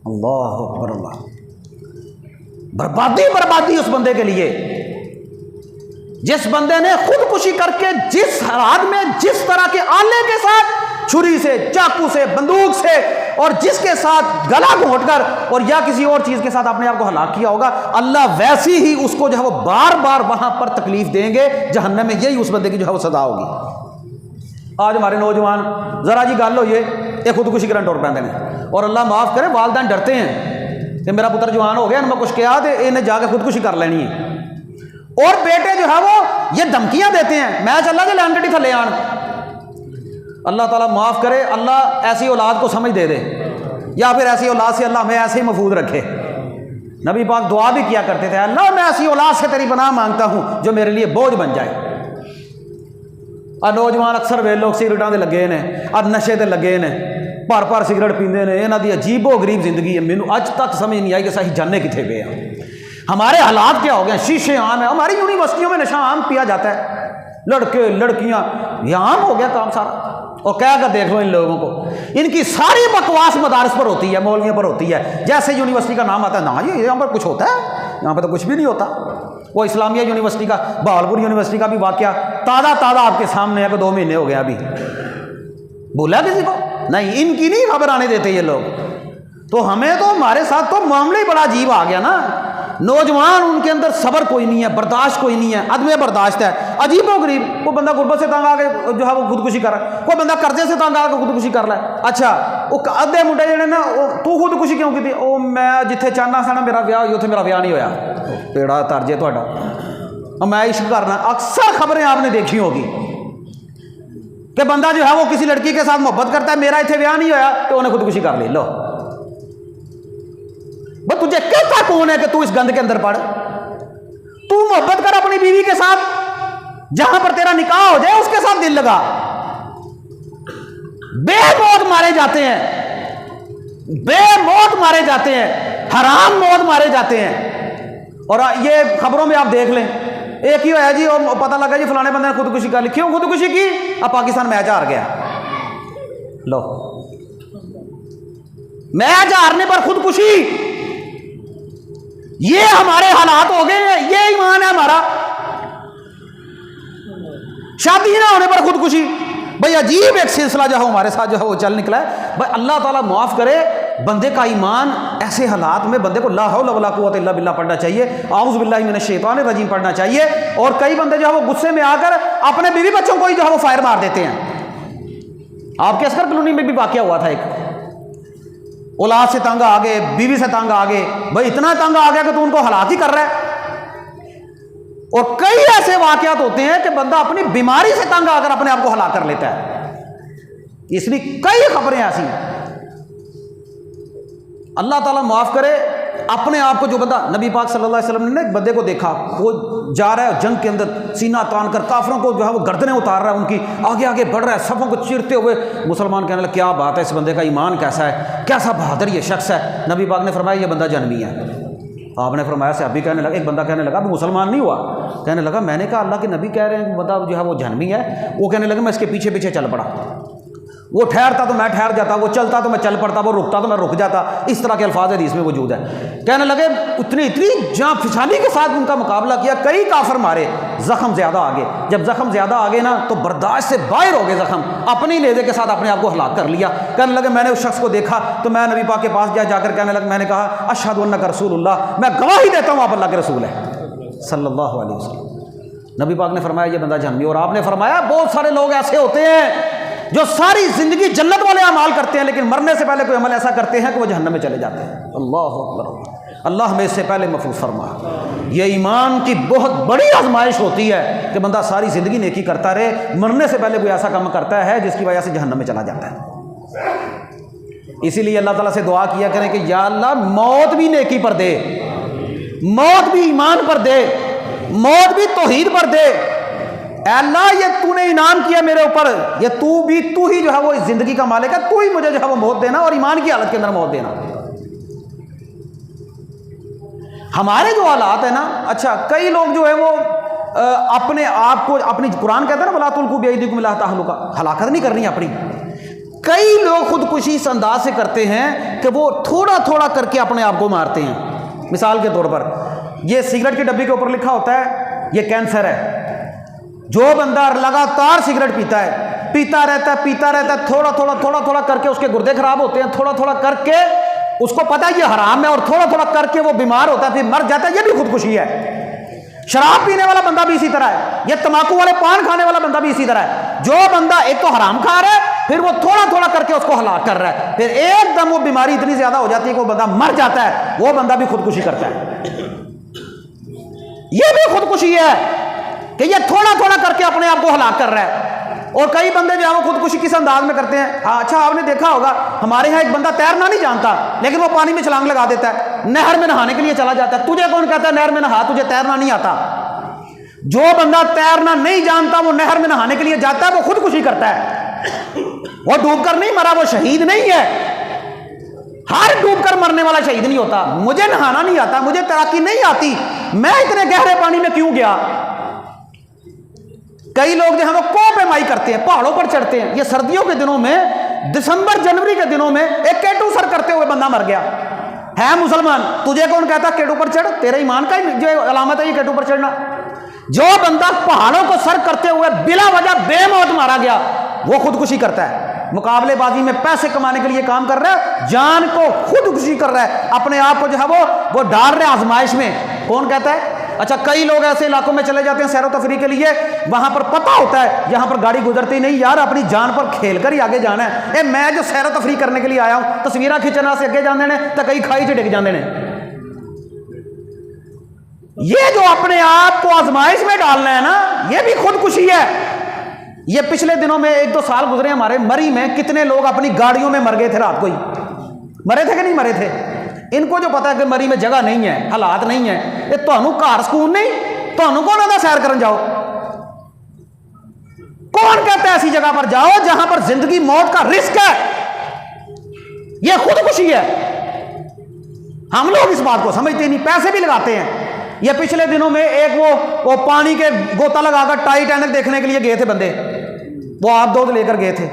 اللہ اکبر اللہ، بربادی بربادی اس بندے کے لیے جس بندے نے خودکشی کر کے جس حالات میں جس طرح کے آلے کے ساتھ، چھری سے، چاقو سے، بندوق سے، اور جس کے ساتھ گلا گھونٹ کر اور یا کسی اور چیز کے ساتھ اپنے آپ کو ہلاک کیا ہوگا، اللہ ویسی ہی اس کو جو ہے وہ بار بار وہاں پر تکلیف دیں گے جہنم میں، یہی اس بندے کی جو ہے وہ سزا ہوگی۔ آج ہمارے نوجوان ذرا جی گل ہوئی یہ خودکشی کرن ٹر پیندے نے، اور اللہ معاف کرے والدین ڈرتے ہیں کہ میرا پتر جوان ہو گیا، میں کچھ کیا تو انہیں جا کے خودکشی کر لینی ہے، اور بیٹے جو ہے وہ یہ دھمکیاں دیتے ہیں میں چلا جی لین گڈی تھلے آن۔ اللہ تعالیٰ معاف کرے، اللہ ایسی اولاد کو سمجھ دے دے، یا پھر ایسی اولاد سے اللہ ہمیں ایسے ہی محفوظ رکھے۔ نبی پاک دعا بھی کیا کرتے تھے، اللہ میں ایسی اولاد سے تیری پناہ مانگتا ہوں جو میرے لیے بوجھ بن جائے۔ اور نوجوان اکثر وے لوگ سگریٹاں دے لگے نے، اور نشے تے لگے نے، پر سگریٹ پیندے نے، انہاں دی عجیب و غریب زندگی ہے، مینوں اج تک سمجھ نہیں آئی کہ صحیح جانے کتنے پے ہیں۔ ہمارے حالات کیا ہو گئے، شیشے عام ہیں، ہماری یونیورسٹیوں میں نشہ عام پیا جاتا ہے، لڑکے لڑکیاں، یہ عام ہو گیا کام سارا۔ اور کہہ کر دیکھ لو ان لوگوں کو، ان کی ساری بکواس مدارس پر ہوتی ہے، مولویوں پر ہوتی ہے، جیسے یونیورسٹی کا نام آتا ہے نا یہ یہاں پر کچھ ہوتا ہے، یہاں پہ تو کچھ بھی نہیں ہوتا۔ وہ اسلامیہ یونیورسٹی کا، بہاولپور یونیورسٹی کا بھی واقعہ تازہ آپ کے سامنے ہے کہ 2 مہینے ہو گیا، ابھی بولا کسی کو نہیں، ان کی نہیں خبر آنے دیتے یہ لوگ۔ تو ہمیں تو ہمارے ساتھ تو معاملہ ہی بڑا عجیب آ گیا نا، نوجوان ان کے اندر صبر کوئی نہیں ہے، برداشت کوئی نہیں ہے، عدم برداشت ہے، عجیب و غریب۔ کوئی بندہ غربت سے تنگ آ کے جو ہے وہ خودکشی کر رہا ہے، کوئی بندہ قرضے سے تنگ آ کے خودکشی کر رہا ہے۔ اچھا وہ ادھے منڈے جڑے نا تو خودکشی کیوں کی؟ وہ میں جتھے چاہنا سا نا میرا ویاہ ہوئی، اتنے میرا ویاہ نہیں ہوا، پیڑا ترجے تہاڈا، میں عشق کرنا۔ اکثر خبریں آپ نے دیکھی ہوگی کہ بندہ جو ہے وہ کسی لڑکی کے ساتھ محبت کرتا ہے، میرا اتنے ویاہ نہیں ہوا تو انہیں خودکشی کر لی۔ لو بس تجھے کہتا کون ہے کہ تو اس گند کے اندر پڑ؟ تو محبت کر اپنی بیوی کے ساتھ، جہاں پر تیرا نکاح ہو جائے اس کے ساتھ دل لگا۔ بے موت مارے جاتے ہیں، بے موت مارے جاتے ہیں، حرام موت مارے جاتے ہیں۔ اور یہ خبروں میں آپ دیکھ لیں، ایک ہی ہوا جی وہ پتہ لگا جی فلانے بندے نے خودکشی کر لی، کیوں خودکشی کی؟ اب پاکستان میچ ہار گیا۔ لو میچ ہارنے پر خودکشی، یہ ہمارے حالات ہو گئے ہیں، یہ ایمان ہے ہمارا۔ شادی نہ ہونے پر خودکشی، بھائی عجیب ایک سلسلہ جو ہے ہمارے ساتھ جو ہے وہ چل نکلا ہے۔ بھائی اللہ تعالیٰ معاف کرے، بندے کا ایمان ایسے حالات میں بندے کو لا حول ولا قوت الا باللہ پڑھنا چاہیے، اعوذ باللہ من الشیطان الرجیم پڑھنا چاہیے۔ اور کئی بندے جو ہے وہ غصے میں آ کر اپنے بیوی بچوں کو ہی جو ہے وہ فائر مار دیتے ہیں۔ آپ کے عسکر کالونی میں بھی واقعہ ہوا تھا، ایک اولاد سے تنگ آ گئے، بیوی سے تنگ آ گئے، بھائی اتنا تنگ آ گیا کہ تو ان کو ہلاک ہی کر رہا ہے۔ اور کئی ایسے واقعات ہوتے ہیں کہ بندہ اپنی بیماری سے تنگ آ کر اپنے آپ کو ہلاک کر لیتا ہے۔ اس لیے کئی خبریں ایسی ہیں، اللہ تعالیٰ معاف کرے۔ اپنے آپ کو جو بندہ، نبی پاک صلی اللہ علیہ وسلم نے ایک بندے کو دیکھا، وہ جا رہا ہے جنگ کے اندر سینہ تان کر، کافروں کو جو ہے وہ گردنیں اتار رہا ہے، ان کی آگے آگے بڑھ رہا ہے، صفوں کو چیرتے ہوئے۔ مسلمان کہنے لگا کیا بات ہے، اس بندے کا ایمان کیسا ہے، کیسا بہادر یہ شخص ہے۔ نبی پاک نے فرمایا یہ بندہ جہنمی ہے۔ آپ نے فرمایا صحابی کہنے لگا، ایک بندہ کہنے لگا وہ مسلمان نہیں ہوا، کہنے لگا میں نے کہا اللہ کے نبی کہہ رہے ہیں بندہ جو ہے وہ جہنمی ہے۔ وہ کہنے لگا میں اس کے پیچھے پیچھے چل پڑا، وہ ٹھہرتا تو میں ٹھہر جاتا، وہ چلتا تو میں چل پڑتا، وہ رکتا تو میں رک جاتا۔ اس طرح کے الفاظ حدیث میں موجود ہے۔ کہنے لگے اتنی جہاں فشانی کے ساتھ ان کا مقابلہ کیا، کئی کافر مارے، زخم زیادہ آگے، جب زخم زیادہ آگے نا تو برداشت سے باہر ہو گئے زخم، اپنی نیزے کے ساتھ اپنے آپ کو ہلاک کر لیا۔ کہنے لگے میں نے اس شخص کو دیکھا تو میں نبی پاک کے پاس جا کر کہنے لگا، میں نے کہا اشہد انک رسول اللہ، میں گواہی دیتا ہوں آپ اللہ کے رسول ہیں صلی اللہ علیہ وسلم۔ نبی پاک نے فرمایا یہ بندہ جہنمی۔ اور آپ نے فرمایا بہت سارے لوگ ایسے ہوتے ہیں جو ساری زندگی جنت والے اعمال کرتے ہیں، لیکن مرنے سے پہلے کوئی عمل ایسا کرتے ہیں کہ وہ جہنم میں چلے جاتے ہیں۔ اللہ اکبر، اللہ ہمیں اس سے پہلے محفوظ فرما۔ یہ ایمان کی بہت بڑی آزمائش ہوتی ہے کہ بندہ ساری زندگی نیکی کرتا رہے، مرنے سے پہلے کوئی ایسا کام کرتا ہے جس کی وجہ سے جہنم میں چلا جاتا ہے۔ اسی لیے اللہ تعالیٰ سے دعا کیا کریں کہ یا اللہ موت بھی نیکی پر دے، موت بھی ایمان پر دے، موت بھی توحید پر دے۔ اے اللہ یہ تو نے انعام کیا میرے اوپر، یہ تو ہی جو ہے وہ اس زندگی کا مالک ہے، تو ہی مجھے جو ہے وہ موت دینا اور ایمان کی حالت کے اندر موت دینا۔ ہمارے جو حالات ہیں نا، اچھا کئی لوگ جو ہے وہ اپنے آپ کو، اپنی قرآن کہتا ہے نا وَلَا تُلْقُوا بِأَيْدِيكُمْ إِلَىٰ التَّهْلُكَةِ، ہلاکت نہیں کرنی اپنی۔ کئی لوگ خودکشی اس انداز سے کرتے ہیں کہ وہ تھوڑا تھوڑا کر کے اپنے آپ کو مارتے ہیں. مثال کے طور پر یہ سگریٹ کی ڈبی کے اوپر لکھا ہوتا ہے یہ کینسر ہے. جو بندہ لگاتار سگریٹ پیتا رہتا ہے, تھوڑا تھوڑا کر کے اس کے گردے خراب ہوتے ہیں, تھوڑا تھوڑا کر کے اس کو پتہ ہے یہ حرام ہے, اور تھوڑا تھوڑا کر کے وہ بیمار ہوتا ہے, پھر مر جاتا ہے. یہ بھی خودکشی ہے. شراب پینے والا بندہ بھی اسی طرح ہے, یہ تمباکو والے پان کھانے والا بندہ بھی اسی طرح ہے. جو بندہ ایک تو حرام کھا رہا ہے, پھر وہ تھوڑا تھوڑا کر کے اس کو ہلاک کر رہا ہے, پھر ایک دم وہ بیماری اتنی زیادہ ہو جاتی ہے کہ وہ بندہ مر جاتا ہے, وہ بندہ بھی خودکشی کرتا ہے. یہ بھی خودکشی ہے کہ یہ تھوڑا تھوڑا کر کے اپنے آپ کو ہلاک کر رہا ہے. اور کئی بندے جو ہے وہ خودکشی کس انداز میں کرتے ہیں. اچھا آپ نے دیکھا ہوگا ہمارے یہاں ایک بندہ تیرنا نہیں جانتا, لیکن وہ پانی میں چھلانگ لگا دیتا ہے, نہر میں نہانے کے لیے چلا جاتا ہے. تجھے کون کہتا ہے نہر میں نہا, تجھے تیرنا نہیں آتا. جو بندہ تیرنا نہیں جانتا وہ نہر میں نہانے کے لیے جاتا ہے, وہ خودکشی کرتا ہے. وہ ڈوب کر نہیں مرا, وہ شہید نہیں ہے. ہر ڈوب کر مرنے والا شہید نہیں ہوتا. مجھے نہانا نہیں آتا, مجھے تیراکی نہیں آتی, میں اتنے گہرے پانی میں کیوں گیا. کئی لوگ جو ہیں وہ کوہ پہ مائی کرتے ہیں, پہاڑوں پر چڑھتے ہیں. یہ سردیوں کے دنوں میں, دسمبر جنوری کے دنوں میں ایک کیٹو سر کرتے ہوئے بندہ مر گیا. ہے مسلمان, تجھے کون کہتا کیٹو پر چڑھ, تیرے ایمان کا جو علامت ہے یہ کیٹو پر چڑھنا. جو بندہ پہاڑوں کو سر کرتے ہوئے بلا وجہ بے موت مارا گیا وہ خودکشی کرتا ہے. مقابلے بازی میں پیسے کمانے کے لیے کام کر رہا ہے, جان کو خودکشی کر رہا ہے, اپنے آپ کو جو ہے وہ ڈال رہے آزمائش میں. کون کہتا ہے. اچھا کئی لوگ ایسے علاقوں میں چلے جاتے ہیں سیر و تفریح کے لیے, وہاں پر پتہ ہوتا ہے یہاں پر گاڑی گزرتی نہیں, یار اپنی جان پر کھیل کر ہی آگے جانا ہے. میں جو سیر و تفریح کرنے کے لیے آیا ہوں, تصویریں کھینچنا سے اگے جانے نے تو کئی کھائی سے ڈگ جانے نے. یہ جو اپنے آپ کو آزمائش میں ڈالنا ہے نا, یہ بھی خودکشی ہے. یہ پچھلے دنوں میں 1-2 سال گزرے ہمارے مری میں, کتنے لوگ اپنی گاڑیوں میں مر گئے تھے رات کو ہی. مرے تھے کہ نہیں مرے تھے. ان کو جو پتا ہے کہ مری میں جگہ نہیں ہے, حالات نہیں ہے, یہ تانوں گھر سکون نہیں, تانوں کون آتا سیر کرن جاؤ. کون کہتا ہے ایسی جگہ پر جاؤ جہاں پر زندگی موت کا رسک ہے. یہ خودکشی ہے. ہم لوگ اس بات کو سمجھتے نہیں, پیسے بھی لگاتے ہیں. یہ پچھلے دنوں میں ایک وہ پانی کے گوتا لگا کر ٹائٹینک دیکھنے کے لیے گئے تھے بندے, وہ آپ دو لے کر گئے تھے.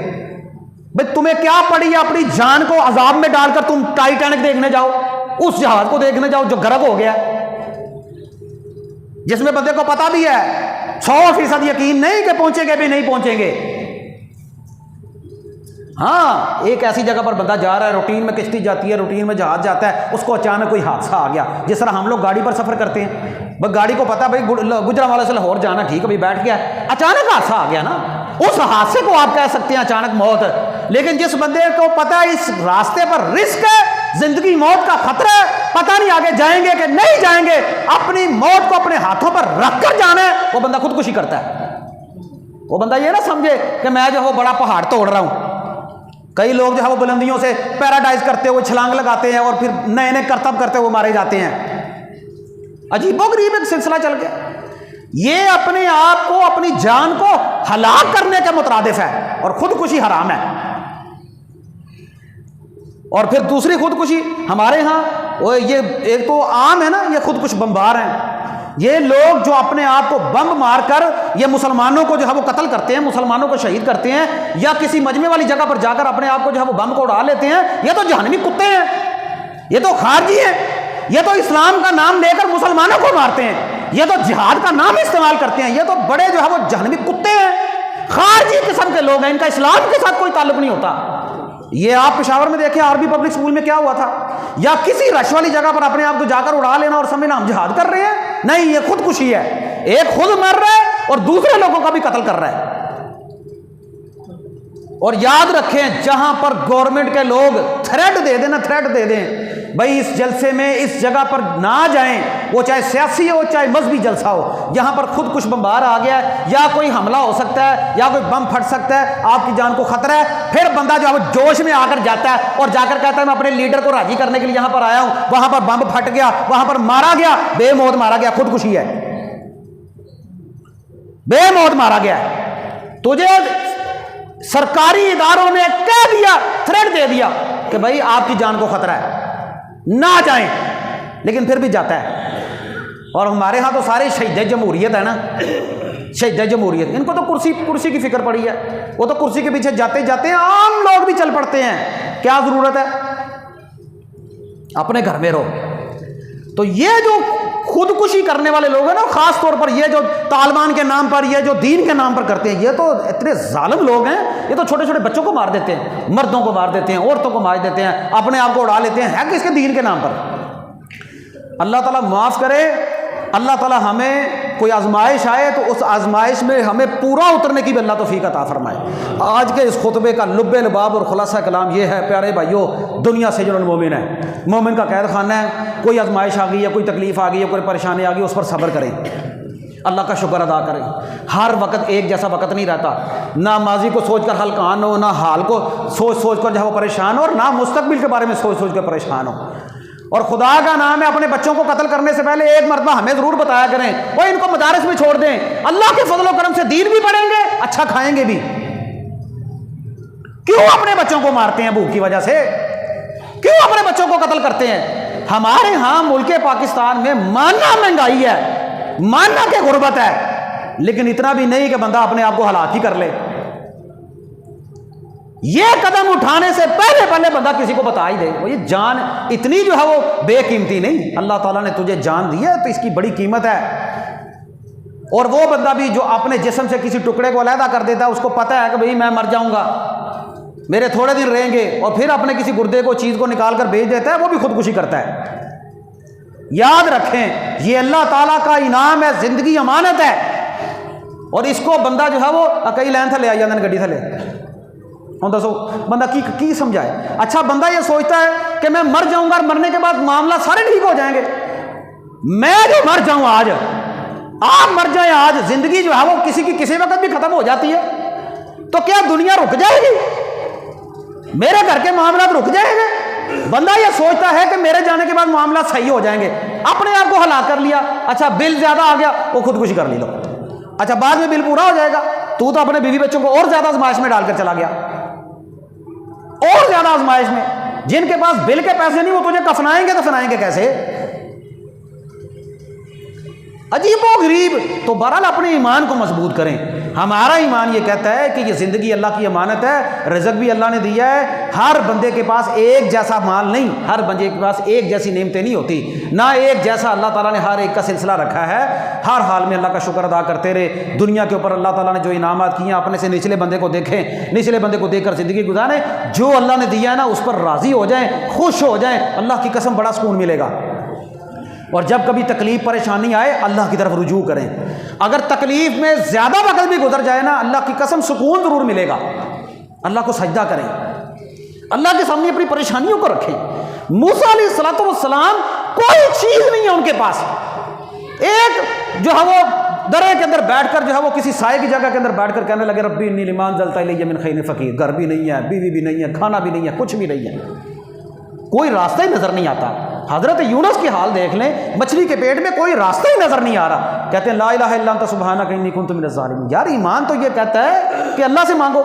بھئی تمہیں کیا پڑی ہے اپنی جان کو عذاب میں ڈال کر تم ٹائٹینک دیکھنے جاؤ, اس جہاز کو دیکھنے جاؤ جو غرق ہو گیا, جس میں بندے کو پتا بھی ہے 100% یقین نہیں کہ پہنچیں گے بھی نہیں پہنچیں گے. ہاں ایک ایسی جگہ پر بندہ جا رہا ہے, روٹین میں کشتی جاتی ہے, روٹین میں جہاز جاتا ہے, اس کو اچانک کوئی حادثہ آ گیا. جس طرح ہم لوگ گاڑی پر سفر کرتے ہیں, بس گاڑی کو پتا بھائی گجرانوالے سے لاہور جانا, ٹھیک ہے بھائی بیٹھ گیا, اچانک حادثہ آ گیا نا, اس حادثے کو آپ کہہ سکتے ہیں اچانک موت. لیکن جس بندے کو پتا ہے اس راستے پر رسک ہے, زندگی موت کا خطرہ ہے, پتہ نہیں آگے جائیں گے کہ نہیں جائیں گے, اپنی موت کو اپنے ہاتھوں پر رکھ کر جانا ہے, وہ بندہ خودکشی کرتا ہے. وہ بندہ یہ نہ سمجھے کہ میں جو ہے وہ بڑا پہاڑ توڑ رہا ہوں. کئی لوگ جو ہے وہ بلندیوں سے پیراڈائز کرتے ہوئے چھلانگ لگاتے ہیں اور پھر نئے نئے کرتب کرتے ہوئے مارے جاتے ہیں. عجیب و غریب ایک سلسلہ چل گیا. یہ اپنے آپ کو, اپنی جان کو ہلاک کرنے کے مترادف ہے, اور خودکشی حرام ہے. اور پھر دوسری خودکشی ہمارے ہاں وہ یہ ایک تو عام ہے نا, یہ خودکش بمبار ہیں. یہ لوگ جو اپنے آپ کو بم مار کر یہ مسلمانوں کو جو ہے وہ قتل کرتے ہیں, مسلمانوں کو شہید کرتے ہیں, یا کسی مجمع والی جگہ پر جا کر اپنے آپ کو جو ہے وہ بم کو اڑا لیتے ہیں, یہ تو جہنمی کتے ہیں, یہ تو خارجی ہیں, یہ تو اسلام کا نام لے کر مسلمانوں کو مارتے ہیں, یہ تو جہاد کا نام استعمال کرتے ہیں, یہ تو بڑے جو ہے وہ جہنمی کتے ہیں, خارجی قسم کے لوگ ہیں, ان کا اسلام کے ساتھ کوئی تعلق نہیں ہوتا. یہ آپ پشاور میں دیکھیں آرمی پبلک اسکول میں کیا ہوا تھا, یا کسی رش والی جگہ پر اپنے آپ کو جا کر اڑا لینا اور سمجھنا ہم جہاد کر رہے ہیں. نہیں, یہ خودکشی ہے. ایک خود مر رہا ہے اور دوسرے لوگوں کا بھی قتل کر رہا ہے. اور یاد رکھیں, جہاں پر گورنمنٹ کے لوگ تھریٹ دے دیں نا, تھریٹ دے دیں بھائی اس جلسے میں اس جگہ پر نہ جائیں, وہ چاہے سیاسی ہو چاہے مذہبی جلسہ ہو, یہاں پر خود کچھ بمبار آ گیا ہے, یا کوئی حملہ ہو سکتا ہے, یا کوئی بم پھٹ سکتا ہے, آپ کی جان کو خطرہ ہے, پھر بندہ جو ہے وہ جوش میں آ کر جاتا ہے اور جا کر کہتا ہے میں اپنے لیڈر کو راضی کرنے کے لیے یہاں پر آیا ہوں, وہاں پر بم پھٹ گیا, وہاں پر مارا گیا, بے موت مارا گیا. خودکشی ہے, بے موت مارا گیا. تجھے سرکاری اداروں نے کہہ دیا, تھریٹ دے دیا کہ بھائی آپ کی جان کو خطرہ ہے, نہ جائیں, لیکن پھر بھی جاتا ہے. اور ہمارے ہاں تو سارے شہید جمہوریت ہے نا, شہید جمہوریت، ان کو تو کرسی کی فکر پڑی ہے، وہ تو کرسی کے پیچھے جاتے جاتے ہیں، عام لوگ بھی چل پڑتے ہیں، کیا ضرورت ہے، اپنے گھر میں رہو۔ تو یہ جو خودکشی کرنے والے لوگ ہیں نا، خاص طور پر یہ جو طالبان کے نام پر، یہ جو دین کے نام پر کرتے ہیں، یہ تو اتنے ظالم لوگ ہیں، یہ تو چھوٹے چھوٹے بچوں کو مار دیتے ہیں، مردوں کو مار دیتے ہیں، عورتوں کو مار دیتے ہیں، اپنے آپ کو اڑا لیتے ہیں، ہے کس کے دین کے نام پر۔ اللہ تعالیٰ معاف کرے، اللہ تعالیٰ ہمیں کوئی آزمائش آئے تو اس آزمائش میں ہمیں پورا اترنے کی بھی اللہ توفیق عطا فرمائے۔ آج کے اس خطبے کا لب لباب اور خلاصہ کلام یہ ہے، پیارے بھائیو، دنیا سجن المومن ہے، مومن کا قید خانہ ہے۔ کوئی آزمائش آ گئی ہے، کوئی تکلیف آ گئی ہے، کوئی پریشانی آ گئی، اس پر صبر کریں، اللہ کا شکر ادا کریں۔ ہر وقت ایک جیسا وقت نہیں رہتا، نہ ماضی کو سوچ کر ہلکان ہو، نہ حال کو سوچ سوچ کر جو ہے وہ پریشان ہو، اور نہ مستقبل کے بارے میں سوچ سوچ کر پریشان ہو۔ اور خدا کا نام ہے، اپنے بچوں کو قتل کرنے سے پہلے ایک مرتبہ ہمیں ضرور بتایا کریں، وہ ان کو مدارس میں چھوڑ دیں، اللہ کے فضل و کرم سے دین بھی پڑھیں گے، اچھا کھائیں گے بھی۔ کیوں اپنے بچوں کو مارتے ہیں بھوک کی وجہ سے؟ کیوں اپنے بچوں کو قتل کرتے ہیں؟ ہمارے ہاں ملک پاکستان میں ماننا مہنگائی ہے، ماننا کہ غربت ہے، لیکن اتنا بھی نہیں کہ بندہ اپنے آپ کو ہلاک ہی کر لے۔ یہ قدم اٹھانے سے پہلے بندہ کسی کو بتا ہی دے، وہ یہ جان اتنی جو ہے وہ بے قیمتی نہیں، اللہ تعالیٰ نے تجھے جان دی ہے تو اس کی بڑی قیمت ہے۔ اور وہ بندہ بھی جو اپنے جسم سے کسی ٹکڑے کو علیحدہ کر دیتا ہے، اس کو پتہ ہے کہ بھئی میں مر جاؤں گا، میرے تھوڑے دن رہیں گے، اور پھر اپنے کسی گردے کو چیز کو نکال کر بھیج دیتا ہے، وہ بھی خودکشی کرتا ہے۔ یاد رکھیں، یہ اللہ تعالیٰ کا انعام ہے، زندگی امانت ہے، اور اس کو بندہ جو ہے وہ کئی لین تھلے آئی جاندن گڈی تھلے ہوں، دسو بندہ کی سمجھائے؟ اچھا بندہ یہ سوچتا ہے کہ میں مر جاؤں گا اور مرنے کے بعد معاملہ سارے ٹھیک ہو جائیں گے۔ میں جو مر جاؤں آج، آپ مر جائیں آج، زندگی جو ہے وہ کسی وقت بھی ختم ہو جاتی ہے، تو کیا دنیا رک جائے گی؟ میرے گھر کے معاملات رک جائیں گے؟ بندہ یہ سوچتا ہے کہ میرے جانے کے بعد معاملات صحیح ہو جائیں گے، اپنے آپ کو ہلاک کر لیا، اچھا بل زیادہ آ گیا، وہ خودکشی کر لی، لو اچھا بعد میں بل پورا ہو جائے گا، تو اپنے بیوی بچوں کو اور زیادہ آزمائش میں ڈال کر چلا گیا، اور زیادہ آزمائش میں۔ جن کے پاس بل کے پیسے نہیں، وہ تجھے دفنائیں گے کیسے؟ عجیب و غریب۔ تو بہرحال اپنے ایمان کو مضبوط کریں۔ ہمارا ایمان یہ کہتا ہے کہ یہ زندگی اللہ کی امانت ہے، رزق بھی اللہ نے دیا ہے، ہر بندے کے پاس ایک جیسا مال نہیں، ہر بندے کے پاس ایک جیسی نعمتیں نہیں ہوتی، نہ ایک جیسا اللہ تعالیٰ نے ہر ایک کا سلسلہ رکھا ہے۔ ہر حال میں اللہ کا شکر ادا کرتے رہے۔ دنیا کے اوپر اللہ تعالیٰ نے جو انعامات کیے ہیں، اپنے سے نچلے بندے کو دیکھیں، نچلے بندے کو دیکھ کر زندگی گزاریں، جو اللہ نے دیا ہے نا اس پر راضی ہو جائیں، خوش ہو جائیں، اللہ کی قسم بڑا سکون ملے گا۔ اور جب کبھی تکلیف پریشانی آئے، اللہ کی طرف رجوع کریں۔ اگر تکلیف میں زیادہ وقت بھی گزر جائے نا، اللہ کی قسم سکون ضرور ملے گا۔ اللہ کو سجدہ کریں، اللہ کے سامنے اپنی پریشانیوں کو رکھیں۔ موسیٰ علیہ الصلوۃ والسلام کوئی چیز نہیں ہے ان کے پاس، ایک جو ہے وہ درے کے اندر بیٹھ کر جو ہے وہ کسی سائے کی جگہ کے اندر بیٹھ کر کہنے لگے ربی انی لما انزلت الی من خیر فقیر۔ گھر بھی نہیں ہے، بیوی بھی نہیں ہے، کھانا بھی نہیں ہے، کچھ بھی نہیں ہے، کوئی راستہ ہی نظر نہیں آتا۔ حضرت یونس کی حال دیکھ لیں، مچھلی کے پیٹ میں کوئی راستہ ہی نظر نہیں آ رہا، کہتے ہیں لا الہ الا انت سبحانک انی کنت من الظالمین۔ یار ایمان تو یہ کہتا ہے کہ اللہ سے مانگو۔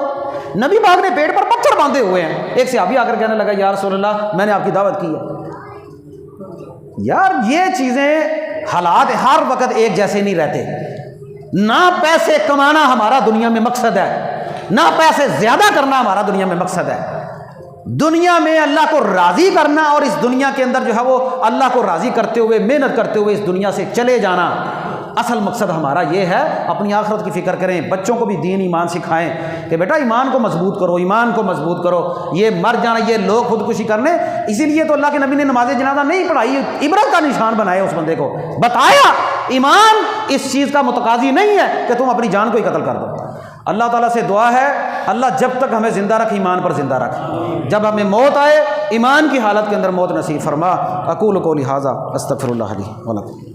نبی پاک نے پیٹ پر پتھر باندھے ہوئے ہیں، ایک صحابی آ کر کہنے لگا یا رسول اللہ میں نے آپ کی دعوت کی ہے۔ یار یہ چیزیں، حالات ہر وقت ایک جیسے نہیں رہتے۔ نہ پیسے کمانا ہمارا دنیا میں مقصد ہے، نہ پیسے زیادہ کرنا ہمارا دنیا میں مقصد ہے۔ دنیا میں اللہ کو راضی کرنا، اور اس دنیا کے اندر جو ہے وہ اللہ کو راضی کرتے ہوئے، محنت کرتے ہوئے اس دنیا سے چلے جانا، اصل مقصد ہمارا یہ ہے۔ اپنی آخرت کی فکر کریں، بچوں کو بھی دین ایمان سکھائیں کہ بیٹا ایمان کو مضبوط کرو، ایمان کو مضبوط کرو۔ یہ مر جانا، یہ لوگ خودکشی کرنے، اسی لیے تو اللہ کے نبی نے نماز جنازہ نہیں پڑھائی، عبرت کا نشان بنایا، اس بندے کو بتایا ایمان اس چیز کا متقاضی نہیں ہے کہ تم اپنی جان کو ہی قتل کر دو۔ اللہ تعالیٰ سے دعا ہے، اللہ جب تک ہمیں زندہ رکھ، ایمان پر زندہ رکھ، جب ہمیں موت آئے ایمان کی حالت کے اندر موت نصیب فرما۔ اقول قولی ھذا استغفر اللہ لی ولکم۔